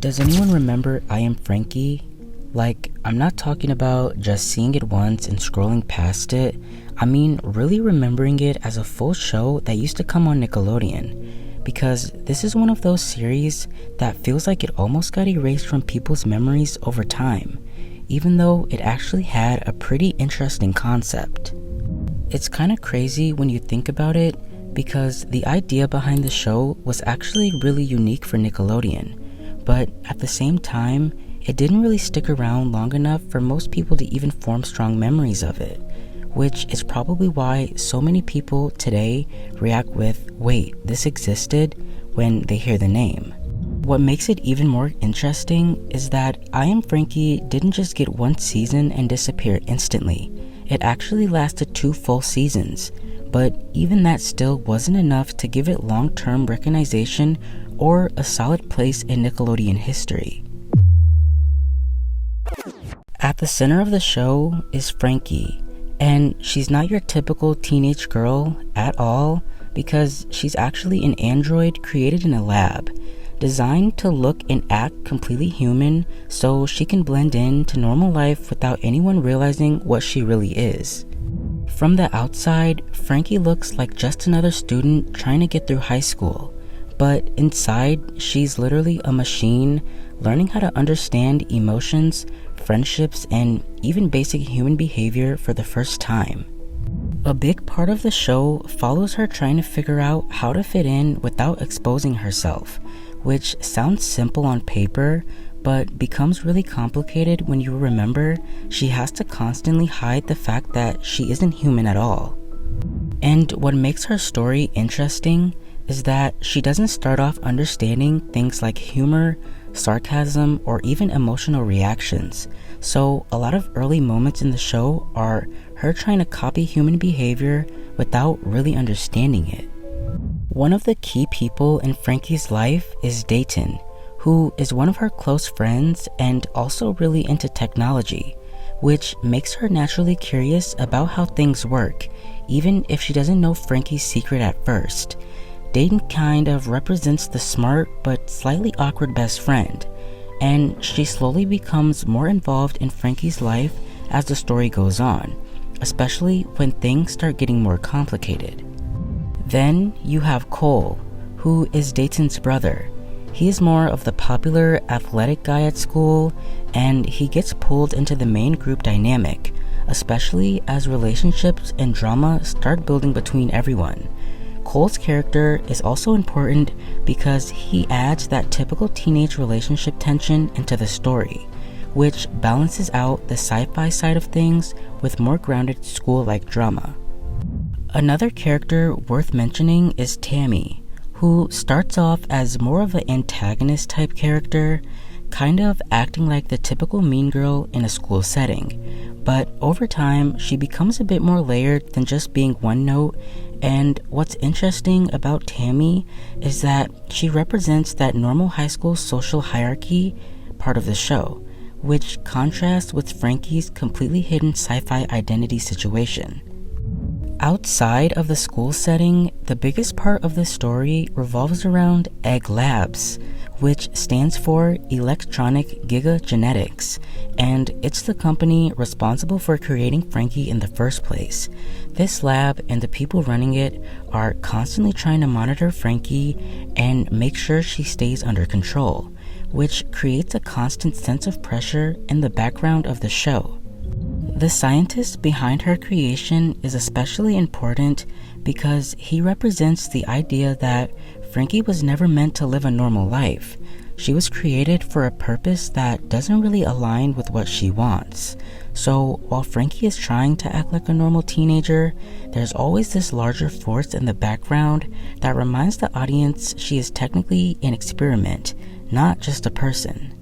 Does anyone remember I Am Frankie? Like, I'm not talking about just seeing it once and scrolling past it. I mean, really remembering it as a full show that used to come on Nickelodeon. Because this is one of those series that feels like it almost got erased from people's memories over time, even though it actually had a pretty interesting concept. It's kind of crazy when you think about it, because the idea behind the show was actually really unique for Nickelodeon, but at the same time, it didn't really stick around long enough for most people to even form strong memories of it, which is probably why so many people today react with, wait, this existed, when they hear the name. What makes it even more interesting is that I Am Frankie didn't just get one season and disappear instantly. It actually lasted 2 full seasons, but even that still wasn't enough to give it long-term recognition or a solid place in Nickelodeon history. At the center of the show is Frankie, and she's not your typical teenage girl at all, because she's actually an android created in a lab, designed to look and act completely human so she can blend in to normal life without anyone realizing what she really is. From the outside, Frankie looks like just another student trying to get through high school, but inside, she's literally a machine learning how to understand emotions, friendships, and even basic human behavior for the first time. A big part of the show follows her trying to figure out how to fit in without exposing herself, which sounds simple on paper, but becomes really complicated when you remember she has to constantly hide the fact that she isn't human at all. And what makes her story interesting is that she doesn't start off understanding things like humor, sarcasm, or even emotional reactions. So a lot of early moments in the show are her trying to copy human behavior without really understanding it. One of the key people in Frankie's life is Dayton, who is one of her close friends and also really into technology, which makes her naturally curious about how things work, even if she doesn't know Frankie's secret at first. Dayton kind of represents the smart but slightly awkward best friend, and she slowly becomes more involved in Frankie's life as the story goes on, especially when things start getting more complicated. Then you have Cole, who is Dayton's brother. He is more of the popular athletic guy at school, and he gets pulled into the main group dynamic, especially as relationships and drama start building between everyone. Cole's character is also important because he adds that typical teenage relationship tension into the story, which balances out the sci-fi side of things with more grounded school-like drama. Another character worth mentioning is Tammy, who starts off as more of an antagonist type character, kind of acting like the typical mean girl in a school setting, but over time she becomes a bit more layered than just being one note. And what's interesting about Tammy is that she represents that normal high school social hierarchy part of the show, which contrasts with Frankie's completely hidden sci-fi identity situation. Outside of the school setting, the biggest part of the story revolves around Egg Labs, which stands for Electronic Giga Genetics, and it's the company responsible for creating Frankie in the first place. This lab and the people running it are constantly trying to monitor Frankie and make sure she stays under control, which creates a constant sense of pressure in the background of the show. The scientist behind her creation is especially important because he represents the idea that Frankie was never meant to live a normal life. She was created for a purpose that doesn't really align with what she wants. So while Frankie is trying to act like a normal teenager, there's always this larger force in the background that reminds the audience she is technically an experiment, not just a person.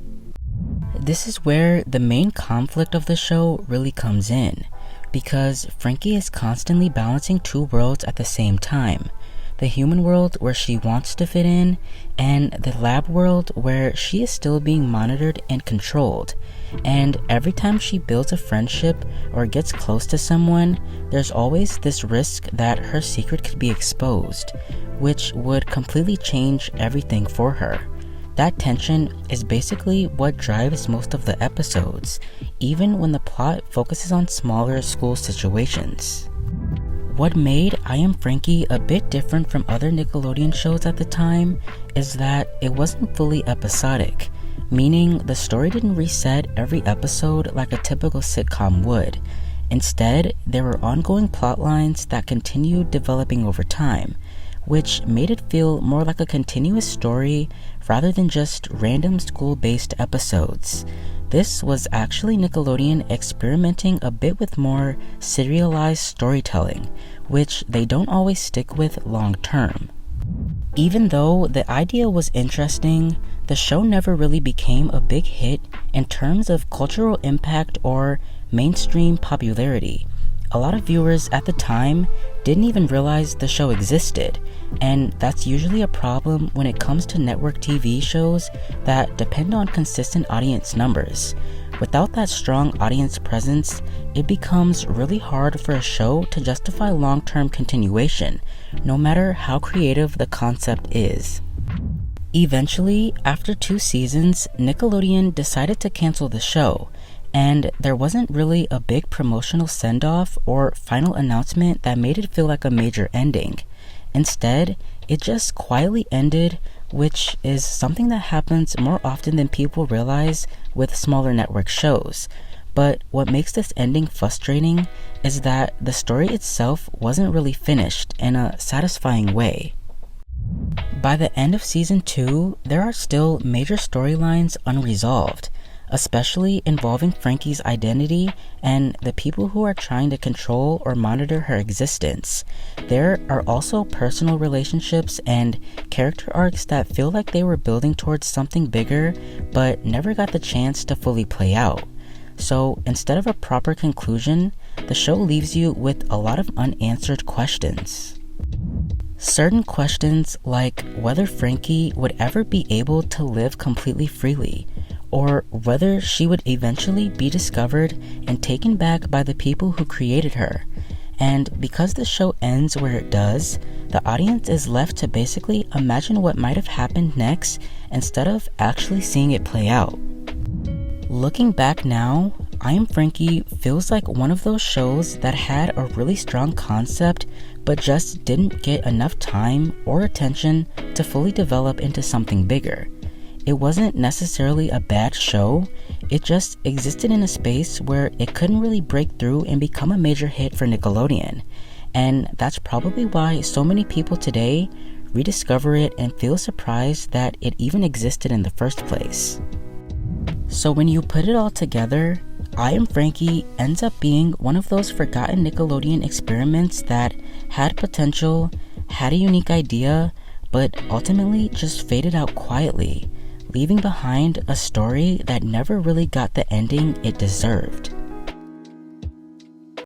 This is where the main conflict of the show really comes in, because Frankie is constantly balancing 2 worlds at the same time. The human world where she wants to fit in, and the lab world where she is still being monitored and controlled. And every time she builds a friendship or gets close to someone, there's always this risk that her secret could be exposed, which would completely change everything for her. That tension is basically what drives most of the episodes, even when the plot focuses on smaller school situations. What made I Am Frankie a bit different from other Nickelodeon shows at the time is that it wasn't fully episodic, meaning the story didn't reset every episode like a typical sitcom would. Instead, there were ongoing plot lines that continued developing over time, which made it feel more like a continuous story rather than just random school-based episodes. This was actually Nickelodeon experimenting a bit with more serialized storytelling, which they don't always stick with long term. Even though the idea was interesting, the show never really became a big hit in terms of cultural impact or mainstream popularity. A lot of viewers at the time didn't even realize the show existed, and that's usually a problem when it comes to network TV shows that depend on consistent audience numbers. Without that strong audience presence, it becomes really hard for a show to justify long-term continuation, no matter how creative the concept is. Eventually, after 2 seasons, Nickelodeon decided to cancel the show, and there wasn't really a big promotional send-off or final announcement that made it feel like a major ending. Instead, it just quietly ended, which is something that happens more often than people realize with smaller network shows. But what makes this ending frustrating is that the story itself wasn't really finished in a satisfying way. By the end of season 2, there are still major storylines unresolved, especially involving Frankie's identity and the people who are trying to control or monitor her existence. There are also personal relationships and character arcs that feel like they were building towards something bigger but never got the chance to fully play out. So instead of a proper conclusion, the show leaves you with a lot of unanswered questions. Certain questions like whether Frankie would ever be able to live completely freely, or whether she would eventually be discovered and taken back by the people who created her. And because the show ends where it does, the audience is left to basically imagine what might have happened next instead of actually seeing it play out. Looking back now, I Am Frankie feels like one of those shows that had a really strong concept but just didn't get enough time or attention to fully develop into something bigger. It wasn't necessarily a bad show, it just existed in a space where it couldn't really break through and become a major hit for Nickelodeon. And that's probably why so many people today rediscover it and feel surprised that it even existed in the first place. So when you put it all together, I Am Frankie ends up being one of those forgotten Nickelodeon experiments that had potential, had a unique idea, but ultimately just faded out quietly, leaving behind a story that never really got the ending it deserved.